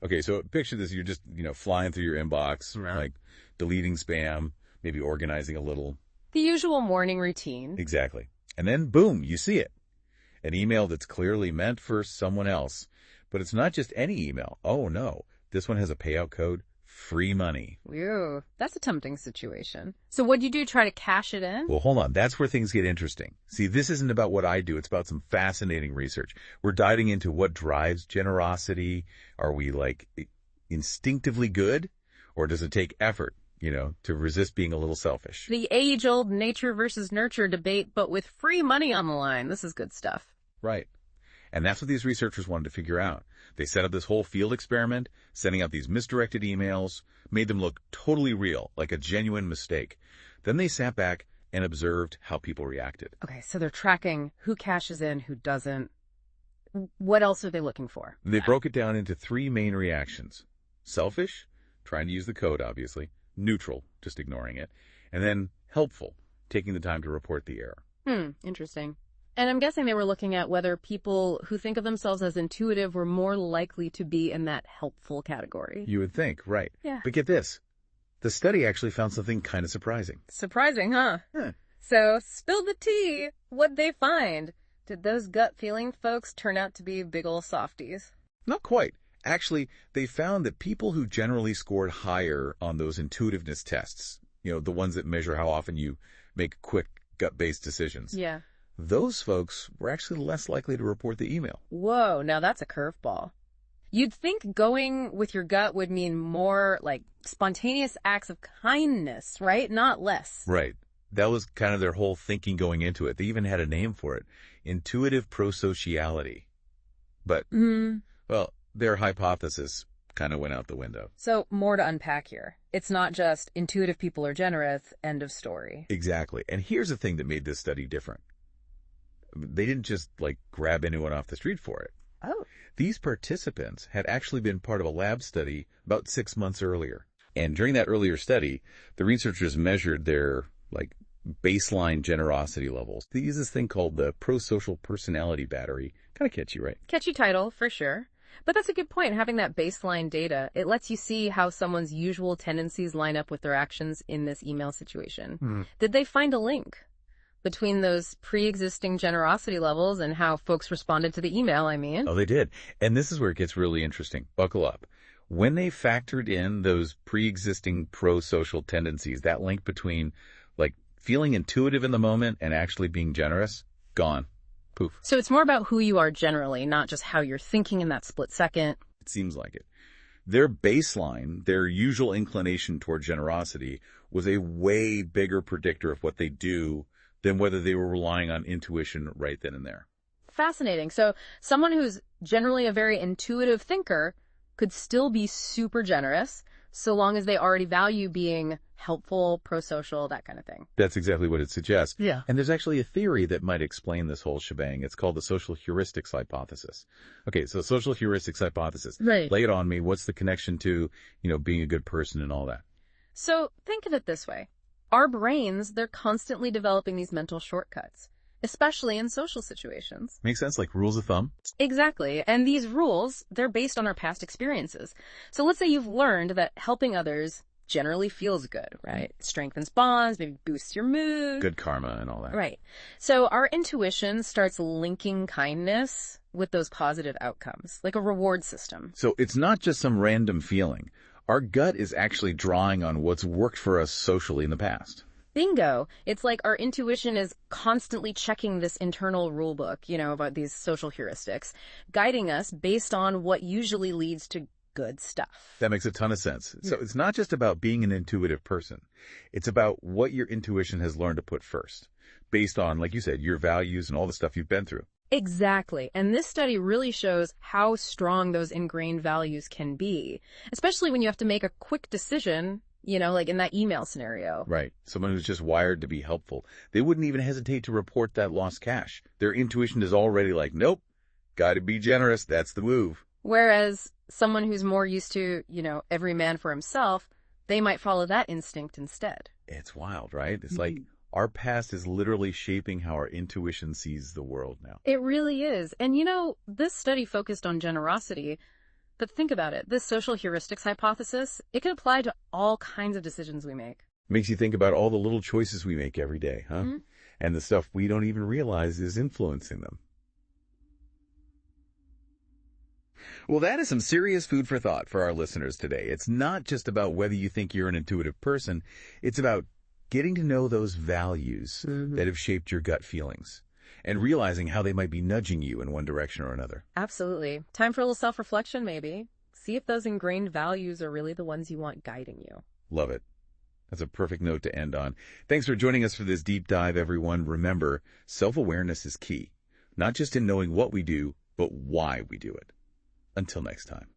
Okay, so picture this. You're just, flying through your inbox, Yeah. like deleting spam, maybe organizing a little. The usual morning routine. Exactly. And then, boom, you see it. An email that's clearly meant for someone else. But it's not just any email. Oh, no. This one has a payout code, free money. Ew, that's a tempting situation. So what'd you do, try to cash it in? Well, hold on. That's where things get interesting. See, this isn't about what I do. It's about some fascinating research. We're diving into what drives generosity. Are we, instinctively good? Or does it take effort, to resist being a little selfish? The age-old nature versus nurture debate, but with free money on the line. This is good stuff. Right. And that's what these researchers wanted to figure out. They set up this whole field experiment, sending out these misdirected emails, made them look totally real, like a genuine mistake. Then they sat back and observed how people reacted. Okay, so they're tracking who cashes in, who doesn't. What else are they looking for? They broke it down into 3 main reactions. Selfish, trying to use the code, obviously. Neutral, just ignoring it. And then helpful, taking the time to report the error. Interesting. And I'm guessing they were looking at whether people who think of themselves as intuitive were more likely to be in that helpful category. You would think, right. Yeah. But get this. The study actually found something kind of surprising. Surprising, huh? So, spill the tea. What'd they find? Did those gut feeling folks turn out to be big ol' softies? Not quite. Actually, they found that people who generally scored higher on those intuitiveness tests, the ones that measure how often you make quick gut-based decisions. Yeah. Those folks were actually less likely to report the email. Whoa, now that's a curveball. You'd think going with your gut would mean more spontaneous acts of kindness, right? Not less. Right. That was kind of their whole thinking going into it. They even had a name for it. Intuitive prosociality. But, well, their hypothesis kind of went out the window. So, more to unpack here. It's not just intuitive people are generous, end of story. Exactly. And here's the thing that made this study different. They didn't just, grab anyone off the street for it. Oh. These participants had actually been part of a lab study about 6 months earlier. And during that earlier study, the researchers measured their, baseline generosity levels. They use this thing called the prosocial personality battery. Kind of catchy, right? Catchy title, for sure. But that's a good point. Having that baseline data, it lets you see how someone's usual tendencies line up with their actions in this email situation. Did they find a link between those pre-existing generosity levels and how folks responded to the email, I mean? Oh, they did. And this is where it gets really interesting. Buckle up. When they factored in those pre-existing pro-social tendencies, that link between, feeling intuitive in the moment and actually being generous, gone. Poof. So it's more about who you are generally, not just how you're thinking in that split second. It seems like it. Their baseline, their usual inclination toward generosity, was a way bigger predictor of what they do than whether they were relying on intuition right then and there. Fascinating. So someone who's generally a very intuitive thinker could still be super generous so long as they already value being helpful, pro-social, that kind of thing. That's exactly what it suggests. Yeah. And there's actually a theory that might explain this whole shebang. It's called the social heuristics hypothesis. Okay, so social heuristics hypothesis. Right. Lay it on me. What's the connection to, being a good person and all that? So think of it this way. Our brains, they're constantly developing these mental shortcuts, especially in social situations. Makes sense, like rules of thumb? Exactly. And these rules, they're based on our past experiences. So let's say you've learned that helping others generally feels good, right? It strengthens bonds, maybe boosts your mood. Good karma and all that. Right. So our intuition starts linking kindness with those positive outcomes, like a reward system. So it's not just some random feeling. Our gut is actually drawing on what's worked for us socially in the past. Bingo. It's like our intuition is constantly checking this internal rule book, about these social heuristics, guiding us based on what usually leads to good stuff. That makes a ton of sense. So it's not just about being an intuitive person. It's about what your intuition has learned to put first, based on, like you said, your values and all the stuff you've been through. Exactly. And this study really shows how strong those ingrained values can be, especially when you have to make a quick decision, like in that email scenario. Right. Someone who's just wired to be helpful. They wouldn't even hesitate to report that lost cash. Their intuition is already like, nope, gotta be generous. That's the move. Whereas someone who's more used to, every man for himself, they might follow that instinct instead. It's wild, right? It's like our past is literally shaping how our intuition sees the world now. It really is. And this study focused on generosity, But think about it. This social heuristics hypothesis, it can apply to all kinds of decisions we make. Makes you think about all the little choices we make every day, huh? Mm-hmm. And the stuff we don't even realize is influencing them. Well, that is some serious food for thought for our listeners today. It's not just about whether you think you're an intuitive person. It's about getting to know those values that have shaped your gut feelings and realizing how they might be nudging you in one direction or another. Absolutely. Time for a little self-reflection, maybe. See if those ingrained values are really the ones you want guiding you. Love it. That's a perfect note to end on. Thanks for joining us for this deep dive, everyone. Remember, self-awareness is key, not just in knowing what we do, but why we do it. Until next time.